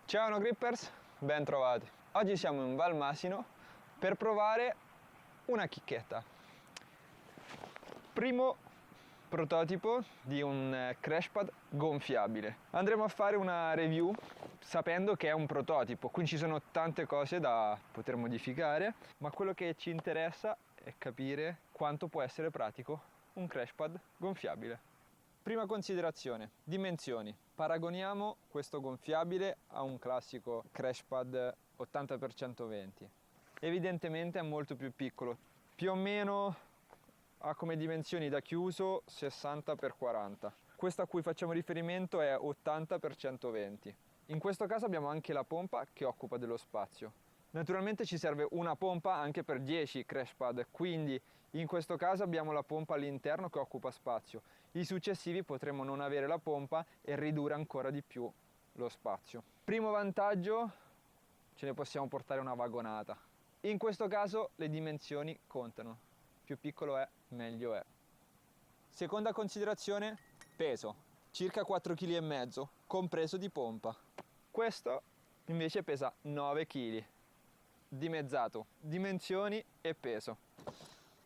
Ciao no grippers, ben trovati. Oggi siamo in Val Masino per provare una chicchetta. Primo prototipo di un crash pad gonfiabile. Andremo a fare una review sapendo che è un prototipo, quindi ci sono tante cose da poter modificare, ma quello che ci interessa è capire quanto può essere pratico un crash pad gonfiabile. Prima considerazione, dimensioni. Paragoniamo questo gonfiabile a un classico crash pad 80x120. Evidentemente è molto più piccolo, più o meno ha come dimensioni da chiuso 60x40. Questo a cui facciamo riferimento è 80x120. In questo caso abbiamo anche la pompa che occupa dello spazio. Naturalmente ci serve una pompa anche per 10 crash pad, quindi in questo caso abbiamo la pompa all'interno che occupa spazio. I successivi potremo non avere la pompa e ridurre ancora di più lo spazio. Primo vantaggio, ce ne possiamo portare una vagonata. In questo caso le dimensioni contano, più piccolo è meglio è. Seconda considerazione, peso, circa 4,5 kg, compreso di pompa. Questo invece pesa 9 kg, dimezzato, dimensioni e peso.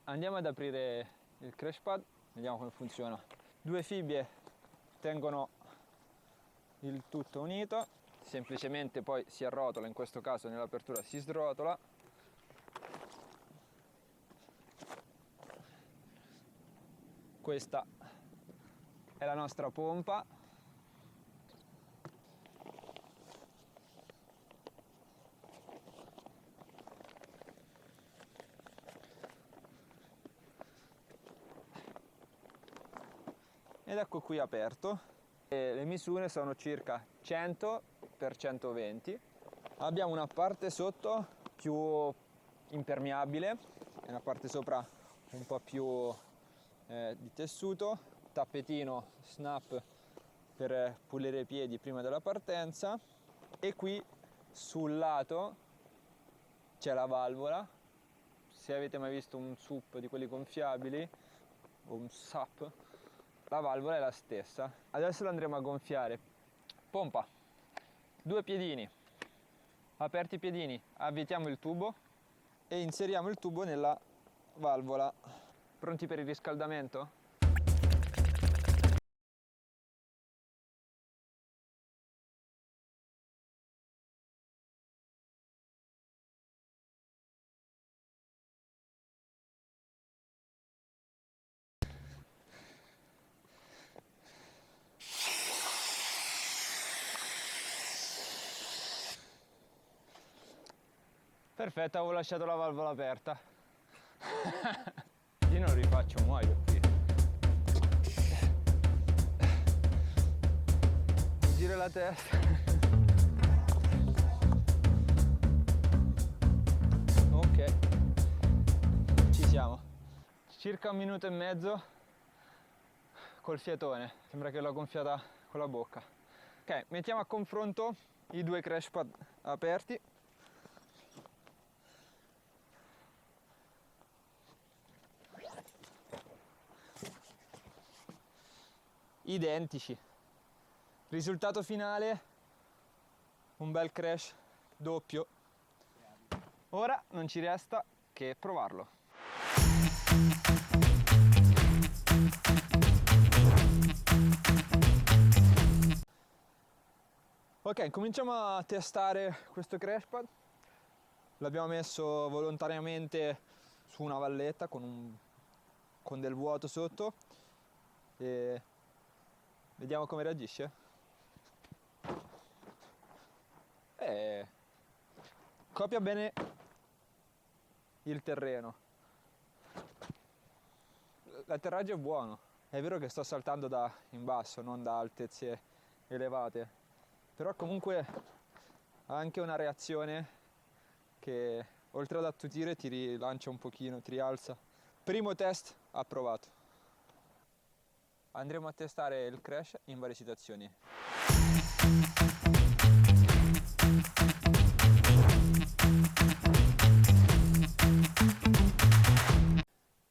Andiamo ad aprire il crash pad, vediamo come funziona. Due fibbie tengono il tutto unito, semplicemente poi si arrotola, in questo caso nell'apertura si srotola. Questa è la nostra pompa. Ed ecco qui aperto. E le misure sono circa 100x120. Abbiamo una parte sotto più impermeabile e una parte sopra un po' più di tessuto, tappetino snap per pulire i piedi prima della partenza, e qui sul lato c'è la valvola. Se avete mai visto un SUP di quelli gonfiabili o un SUP, la valvola è la stessa. Adesso lo andremo a gonfiare. Pompa, due piedini, aperti i piedini, avvitiamo il tubo e inseriamo il tubo nella valvola. Pronti per il riscaldamento? Perfetto, avevo lasciato la valvola aperta. Io non rifaccio, muoio qui. Giro la testa. Ok, ci siamo. Circa 1 minuto e mezzo col fiatone. Sembra che l'ho gonfiata con la bocca. Ok, mettiamo a confronto i due crash pad aperti. Identici. Risultato finale, un bel crash doppio. Ora non ci resta che provarlo. Ok, cominciamo a testare questo crash pad. L'abbiamo messo volontariamente su una valletta con del vuoto sotto e vediamo come reagisce. Copia bene il terreno. L'atterraggio è buono. È vero che sto saltando da in basso, non da altezze elevate, però comunque ha anche una reazione che oltre ad attutire ti rilancia un pochino, ti rialza. Primo test approvato. Andremo a testare il crash in varie situazioni.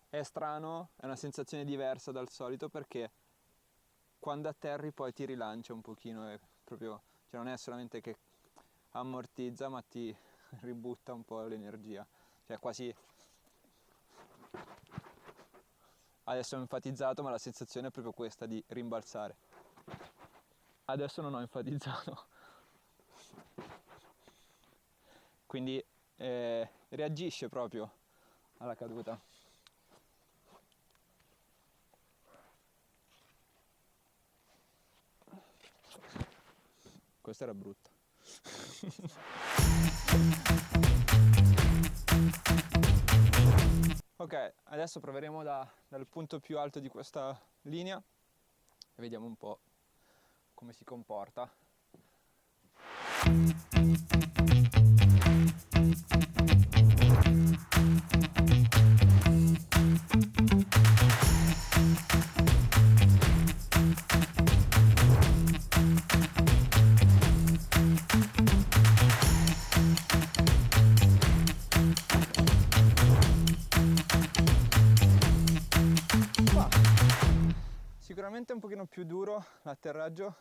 È strano, è una sensazione diversa dal solito perché quando atterri poi ti rilancia un pochino, è proprio, cioè non è solamente che ammortizza ma ti ributta un po' l'energia, cioè quasi. Adesso ho enfatizzato, ma la sensazione è proprio questa di rimbalzare. Adesso non ho enfatizzato. Quindi reagisce proprio alla caduta. Questa era brutta. Ok, adesso proveremo dal punto più alto di questa linea e vediamo un po' come si comporta. Sicuramente un pochino più duro l'atterraggio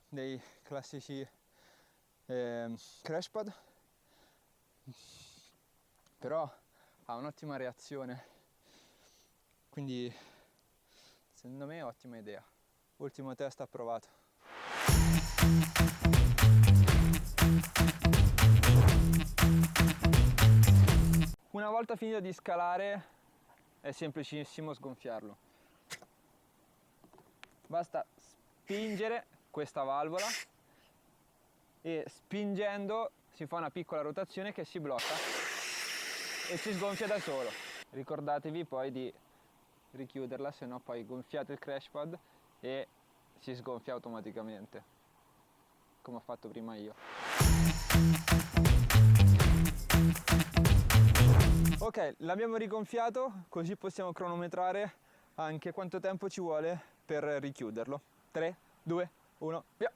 dei classici crash pad, però ha un'ottima reazione, quindi secondo me è ottima idea. Ultimo test approvato. Una volta finito di scalare è semplicissimo sgonfiarlo. Basta spingere questa valvola e spingendo si fa una piccola rotazione che si blocca e si sgonfia da solo. Ricordatevi poi di richiuderla, se no poi gonfiate il crash pad e si sgonfia automaticamente, come ho fatto prima io. Ok, l'abbiamo rigonfiato, così possiamo cronometrare anche quanto tempo ci vuole per richiuderlo. 3, 2, 1, via!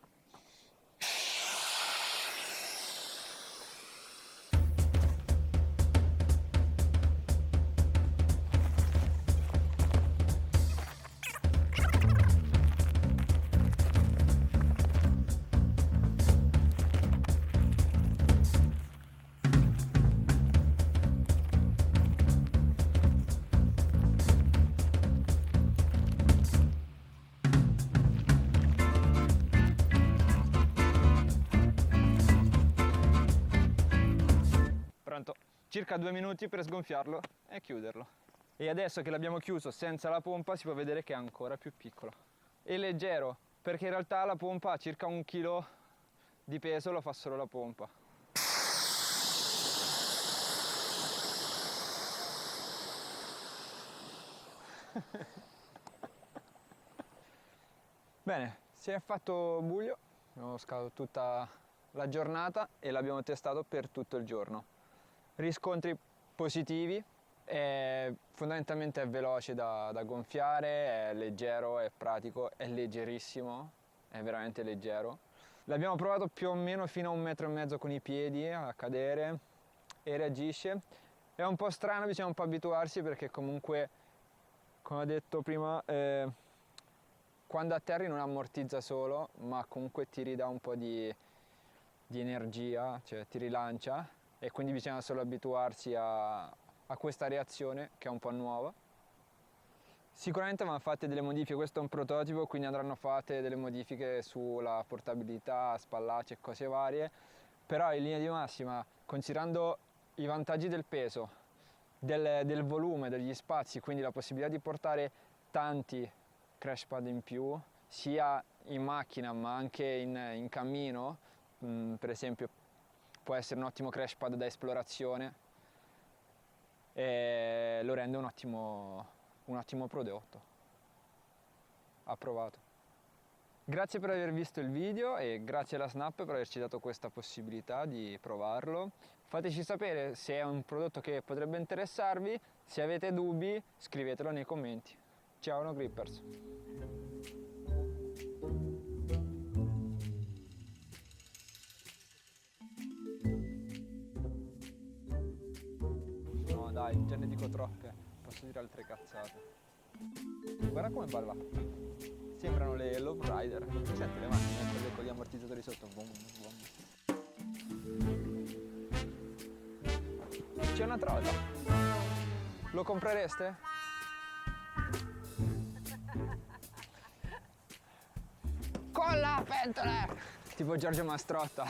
Pronto, circa 2 minuti per sgonfiarlo e chiuderlo. E adesso che l'abbiamo chiuso senza la pompa si può vedere che è ancora più piccolo e leggero, perché in realtà la pompa ha circa 1 chilo di peso, lo fa solo la pompa. Bene, si è fatto buio, abbiamo scalato tutta la giornata e l'abbiamo testato per tutto il giorno. Riscontri positivi, fondamentalmente è veloce da gonfiare, è leggero, è pratico, è leggerissimo, è veramente leggero. L'abbiamo provato più o meno fino a 1,5 metri con i piedi a cadere e reagisce. È un po' strano, bisogna un po' abituarsi perché comunque, come ho detto prima, quando atterri non ammortizza solo, ma comunque ti ridà un po' di energia, cioè ti rilancia. E quindi bisogna solo abituarsi a questa reazione che è un po' nuova. Sicuramente vanno fatte delle modifiche, questo è un prototipo, quindi andranno fatte delle modifiche sulla portabilità, spallaci e cose varie, però in linea di massima, considerando i vantaggi del peso, del volume, degli spazi, quindi la possibilità di portare tanti crash pad in più, sia in macchina ma anche in cammino, per esempio può essere un ottimo crash pad da esplorazione e lo rende un ottimo prodotto. Approvato. Grazie per aver visto il video e grazie alla Snap per averci dato questa possibilità di provarlo. Fateci sapere se è un prodotto che potrebbe interessarvi, se avete dubbi scrivetelo nei commenti. Ciao No Grippers! No dai, già ne dico troppe, posso dire altre cazzate. Guarda come balla. Sembrano le Love Rider. Senti le macchine, quelle con gli ammortizzatori sotto. Boom, boom. C'è una trota. Lo comprereste? Con la pentola! Tipo Giorgio Mastrotta.